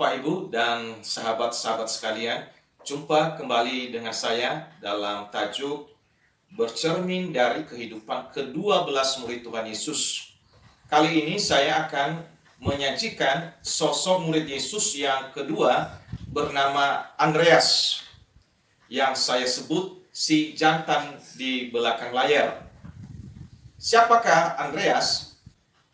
Bapak, Ibu, dan sahabat-sahabat sekalian, jumpa kembali dengan saya dalam tajuk bercermin dari kehidupan ke-12 murid Tuhan Yesus. Kali ini saya akan menyajikan sosok murid Yesus yang kedua bernama Andreas, yang saya sebut si jantan di belakang layar. Siapakah Andreas?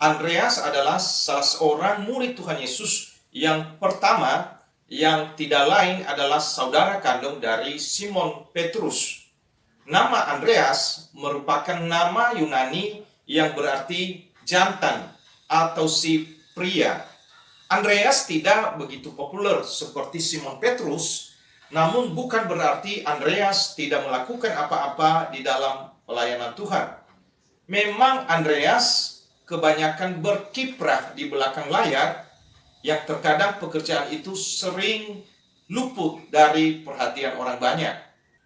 Andreas adalah salah seorang murid Tuhan Yesus yang pertama, yang tidak lain adalah saudara kandung dari Simon Petrus. Nama Andreas merupakan nama Yunani yang berarti jantan atau si pria. Andreas tidak begitu populer seperti Simon Petrus, namun bukan berarti Andreas tidak melakukan apa-apa di dalam pelayanan Tuhan. Memang Andreas kebanyakan berkiprah di belakang layar, yang terkadang pekerjaan itu sering luput dari perhatian orang banyak.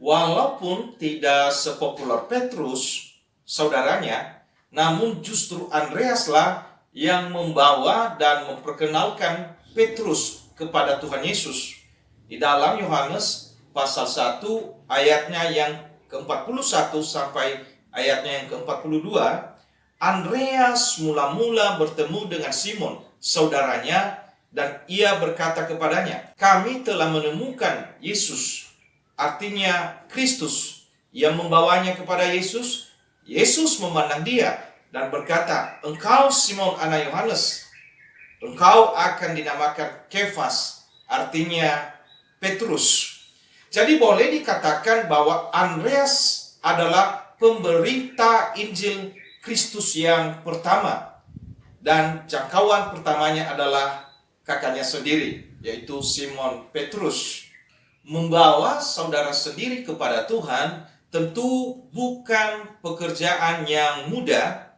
Walaupun tidak sepopuler Petrus, saudaranya, namun justru Andreaslah yang membawa dan memperkenalkan Petrus kepada Tuhan Yesus. Di dalam Yohanes pasal 1 ayatnya yang ke-41 sampai ayatnya yang ke-42, Andreas mula-mula bertemu dengan Simon, saudaranya, dan ia berkata kepadanya, "Kami telah menemukan Yesus," artinya Kristus. Ia membawanya kepada Yesus. Yesus memandang dia dan berkata, "Engkau Simon anak Yohanes, engkau akan dinamakan Kefas," artinya Petrus. Jadi boleh dikatakan bahwa Andreas adalah pemberita Injil Kristus yang pertama, dan jangkauan pertamanya adalah kakaknya sendiri, yaitu Simon Petrus. Membawa saudara sendiri kepada Tuhan tentu bukan pekerjaan yang mudah.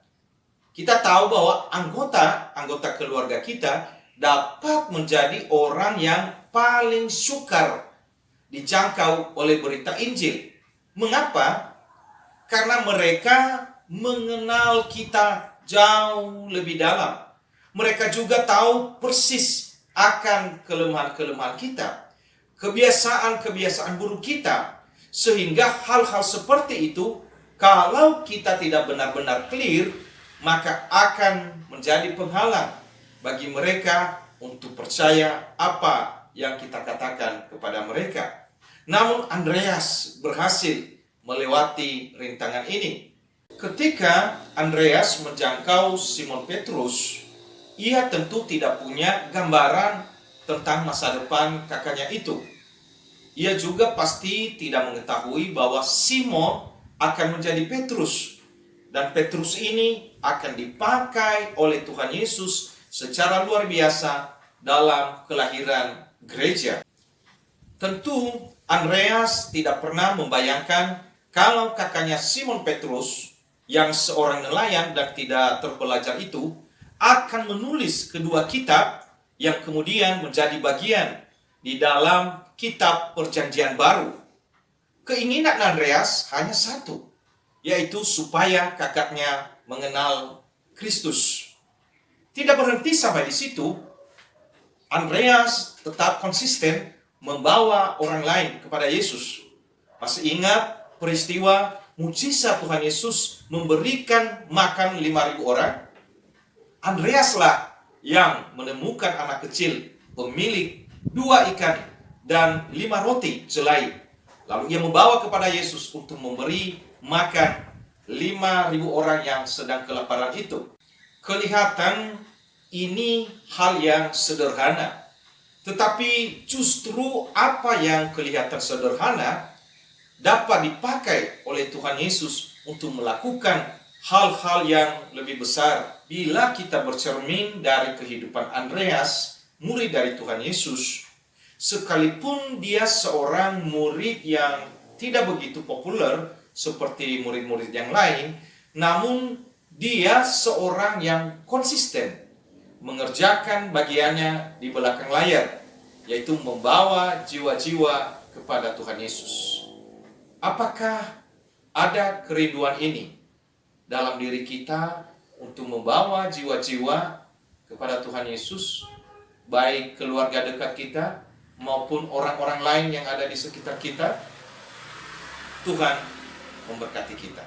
Kita tahu bahwa anggota keluarga kita dapat menjadi orang yang paling sukar dijangkau oleh berita Injil. Mengapa? Karena mereka mengenal kita jauh lebih dalam. Mereka juga tahu persis akan kelemahan-kelemahan kita, kebiasaan-kebiasaan buruk kita, sehingga hal-hal seperti itu, kalau kita tidak benar-benar clear, maka akan menjadi penghalang bagi mereka untuk percaya apa yang kita katakan kepada mereka. Namun Andreas berhasil melewati rintangan ini. Ketika Andreas menjangkau Simon Petrus, ia tentu tidak punya gambaran tentang masa depan kakaknya itu. Ia juga pasti tidak mengetahui bahwa Simon akan menjadi Petrus, dan Petrus ini akan dipakai oleh Tuhan Yesus secara luar biasa dalam kelahiran gereja. Tentu Andreas tidak pernah membayangkan kalau kakaknya Simon Petrus, yang seorang nelayan dan tidak terpelajar itu, akan menulis kedua kitab yang kemudian menjadi bagian di dalam kitab Perjanjian Baru. Keinginan Andreas hanya satu, yaitu supaya kakaknya mengenal Kristus. Tidak berhenti sampai di situ, Andreas tetap konsisten membawa orang lain kepada Yesus. Masih ingat peristiwa mujizat Tuhan Yesus memberikan makan 5.000 orang? Andreaslah yang menemukan anak kecil pemilik 2 ikan dan 5 roti jelai. Lalu ia membawa kepada Yesus untuk memberi makan 5.000 orang yang sedang kelaparan itu. Kelihatan ini hal yang sederhana, tetapi justru apa yang kelihatan sederhana dapat dipakai oleh Tuhan Yesus untuk melakukan hal-hal yang lebih besar. Bila kita bercermin dari kehidupan Andreas, murid dari Tuhan Yesus, sekalipun dia seorang murid yang tidak begitu populer seperti murid-murid yang lain, namun dia seorang yang konsisten mengerjakan bagiannya di belakang layar, yaitu membawa jiwa-jiwa kepada Tuhan Yesus. Apakah ada kerinduan ini dalam diri kita untuk membawa jiwa-jiwa kepada Tuhan Yesus? baik keluarga dekat kita maupun orang-orang lain yang ada di sekitar kita. Tuhan memberkati kita.